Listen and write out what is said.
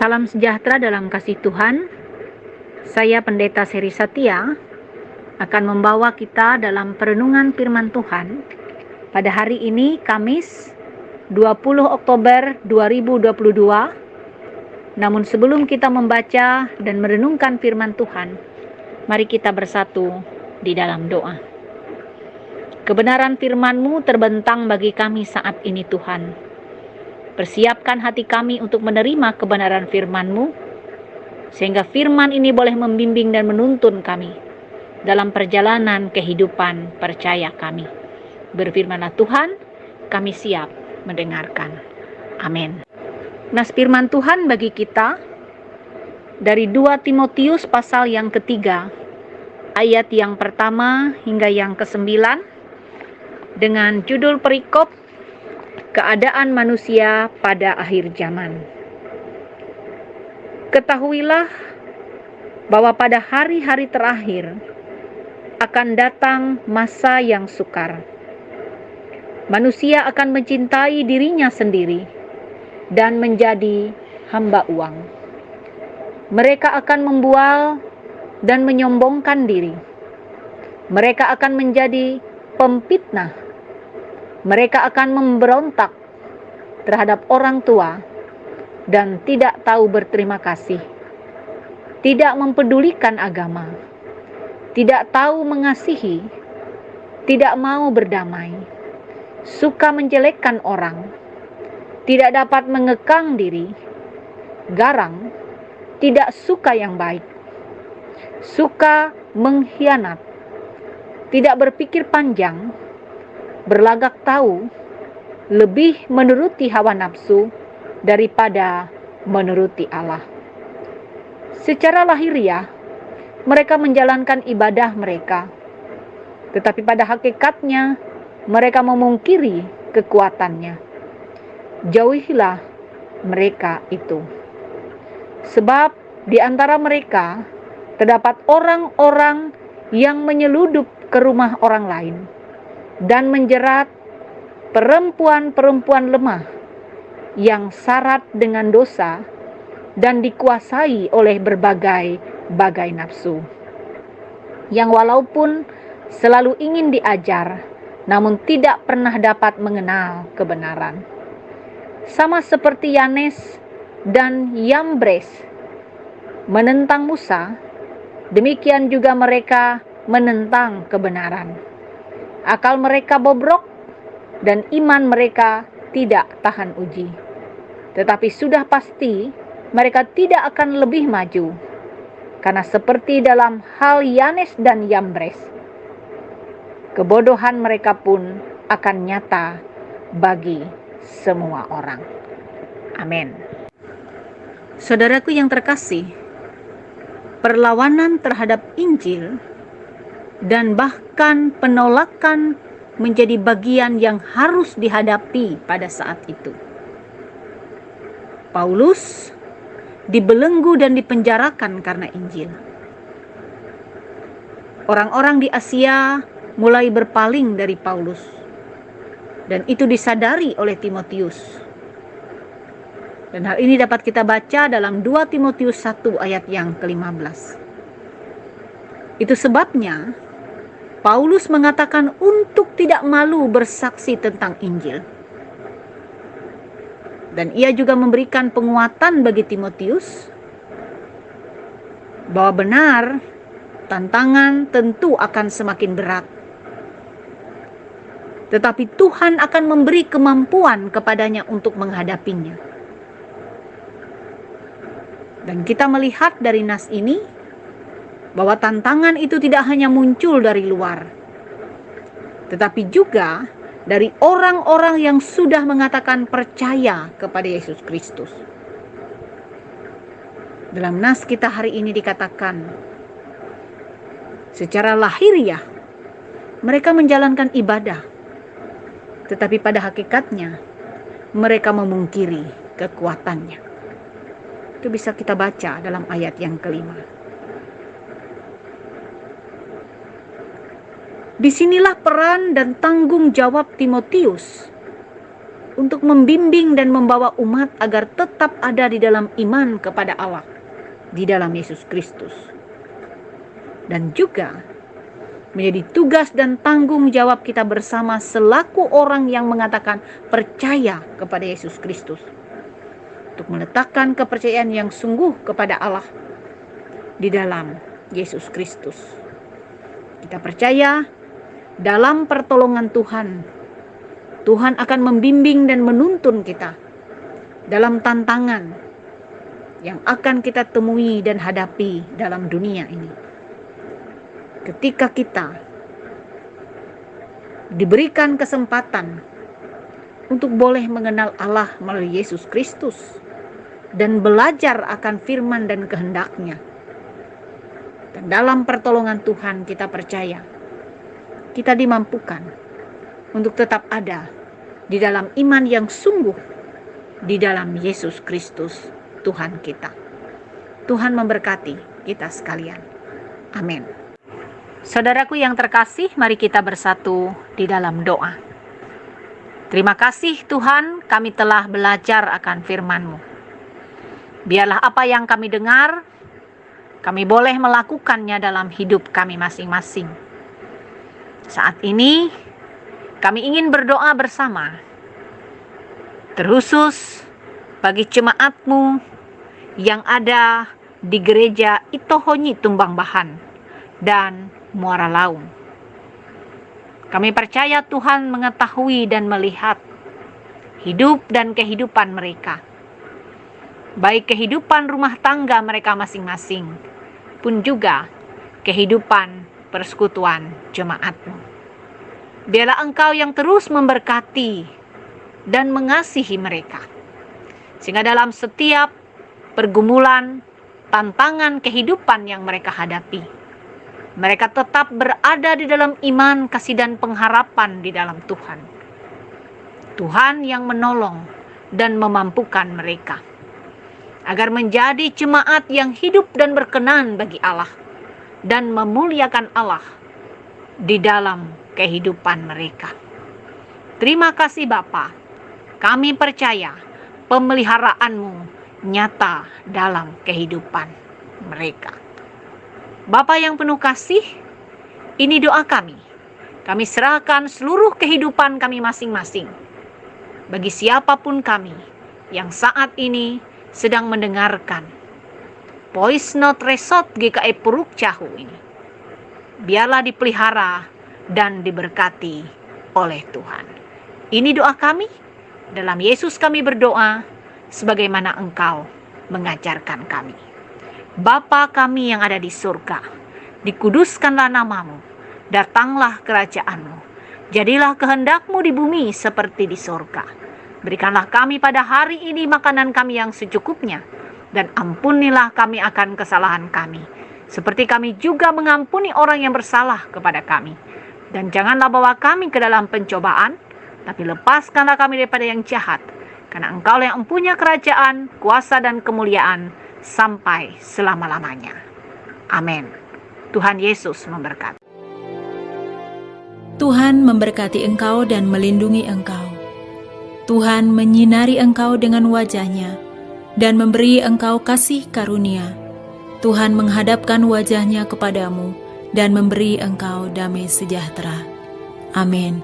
Salam sejahtera dalam kasih Tuhan. Saya Pendeta Seri Satya akan membawa kita dalam perenungan firman Tuhan pada hari ini, Kamis 20 Oktober 2022. Namun sebelum kita membaca dan merenungkan firman Tuhan, mari kita bersatu di dalam doa. Kebenaran firman-Mu terbentang bagi kami saat ini, Tuhan. Persiapkan hati kami untuk menerima kebenaran firman-Mu, sehingga firman ini boleh membimbing dan menuntun kami dalam perjalanan kehidupan percaya kami. Berfirmanlah Tuhan, kami siap mendengarkan. Amin. Nas firman Tuhan bagi kita dari 2 Timotius pasal yang ketiga, ayat yang pertama hingga yang ke-9, dengan judul perikop Keadaan Manusia pada Akhir Zaman. Ketahuilah bahwa pada hari-hari terakhir akan datang masa yang sukar. Manusia akan mencintai dirinya sendiri dan menjadi hamba uang. Mereka akan membual dan menyombongkan diri. Mereka akan menjadi pemfitnah. Mereka akan memberontak terhadap orang tua dan tidak tahu berterima kasih, tidak mempedulikan agama, tidak tahu mengasihi, tidak mau berdamai, suka menjelekkan orang, tidak dapat mengekang diri, garang, tidak suka yang baik, suka mengkhianat, tidak berpikir panjang, berlagak tahu, lebih menuruti hawa nafsu daripada menuruti Allah. Secara lahiriah, mereka menjalankan ibadah mereka, tetapi pada hakikatnya mereka memungkiri kekuatannya. Jauhilah mereka itu. Sebab di antara mereka terdapat orang-orang yang menyeludup ke rumah orang lain dan menjerat perempuan-perempuan lemah yang syarat dengan dosa dan dikuasai oleh berbagai nafsu, yang walaupun selalu ingin diajar, namun tidak pernah dapat mengenal kebenaran. Sama seperti Yanes dan Yambres menentang Musa, demikian juga mereka menentang kebenaran. Akal mereka bobrok dan iman mereka tidak tahan uji. Tetapi sudah pasti mereka tidak akan lebih maju, karena seperti dalam hal Yanes dan Yambres, kebodohan mereka pun akan nyata bagi semua orang. Amin. Saudaraku yang terkasih, perlawanan terhadap Injil dan bahkan penolakan menjadi bagian yang harus dihadapi pada saat itu. Paulus dibelenggu dan dipenjarakan karena Injil. Orang-orang di Asia mulai berpaling dari Paulus, dan itu disadari oleh Timotius. Dan hal ini dapat kita baca dalam 2 Timotius 1 ayat yang ke-15. Itu sebabnya Paulus mengatakan untuk tidak malu bersaksi tentang Injil. Dan ia juga memberikan penguatan bagi Timotius bahwa benar tantangan tentu akan semakin berat. Tetapi Tuhan akan memberi kemampuan kepadanya untuk menghadapinya. Dan kita melihat dari nas ini bahwa tantangan itu tidak hanya muncul dari luar, tetapi juga dari orang-orang yang sudah mengatakan percaya kepada Yesus Kristus. Dalam nas kita hari ini dikatakan, secara lahiriah mereka menjalankan ibadah, tetapi pada hakikatnya mereka memungkiri kekuatannya. Itu bisa kita baca dalam ayat yang ke-5. Disinilah peran dan tanggung jawab Timotius untuk membimbing dan membawa umat agar tetap ada di dalam iman kepada Allah, di dalam Yesus Kristus. Dan juga menjadi tugas dan tanggung jawab kita bersama selaku orang yang mengatakan percaya kepada Yesus Kristus, untuk meletakkan kepercayaan yang sungguh kepada Allah di dalam Yesus Kristus. Kita percaya dalam pertolongan Tuhan, Tuhan akan membimbing dan menuntun kita dalam tantangan yang akan kita temui dan hadapi dalam dunia ini. Ketika kita diberikan kesempatan untuk boleh mengenal Allah melalui Yesus Kristus dan belajar akan firman dan kehendak-Nya. Dan dalam pertolongan Tuhan kita percaya, kita dimampukan untuk tetap ada di dalam iman yang sungguh di dalam Yesus Kristus Tuhan kita. Tuhan memberkati kita sekalian. Amin. Saudaraku yang terkasih, mari kita bersatu di dalam doa. Terima kasih Tuhan, kami telah belajar akan firman-Mu. Biarlah apa yang kami dengar, kami boleh melakukannya dalam hidup kami masing-masing. Saat ini, kami ingin berdoa bersama, terkhusus bagi jemaat-Mu yang ada di gereja Itohonyi Tumbang Bahan dan Muara Laung. Kami percaya Tuhan mengetahui dan melihat hidup dan kehidupan mereka, baik kehidupan rumah tangga mereka masing-masing, pun juga kehidupan persekutuan jemaat-Mu. Biarlah Engkau yang terus memberkati dan mengasihi mereka, sehingga dalam setiap pergumulan, tantangan kehidupan yang mereka hadapi, mereka tetap berada di dalam iman, kasih, dan pengharapan di dalam Tuhan. Tuhan yang menolong dan memampukan mereka, agar menjadi jemaat yang hidup dan berkenan bagi Allah, dan memuliakan Allah di dalam kehidupan mereka. Terima kasih Bapa, kami percaya pemeliharaanmu nyata dalam kehidupan mereka. Bapa yang penuh kasih, ini doa kami. Kami serahkan seluruh kehidupan kami masing-masing bagi siapapun kami yang saat ini sedang mendengarkan Voice Note Resort GKI Puruk Cahu ini. Biarlah dipelihara dan diberkati oleh Tuhan. Ini doa kami, dalam Yesus kami berdoa, sebagaimana Engkau mengajarkan kami. Bapa kami yang ada di surga, dikuduskanlah nama-Mu, datanglah kerajaan-Mu, jadilah kehendak-Mu di bumi seperti di surga. Berikanlah kami pada hari ini makanan kami yang secukupnya, dan ampunilah kami akan kesalahan kami, seperti kami juga mengampuni orang yang bersalah kepada kami. Dan janganlah bawa kami ke dalam pencobaan, tapi lepaskanlah kami daripada yang jahat, karena Engkau yang mempunyai kerajaan, kuasa, dan kemuliaan sampai selama-lamanya. Amin. Tuhan Yesus memberkati. Tuhan memberkati engkau dan melindungi engkau. Tuhan menyinari engkau dengan wajah-Nya dan memberi engkau kasih karunia. Tuhan menghadapkan wajah-Nya kepadamu dan memberi engkau damai sejahtera. Amin.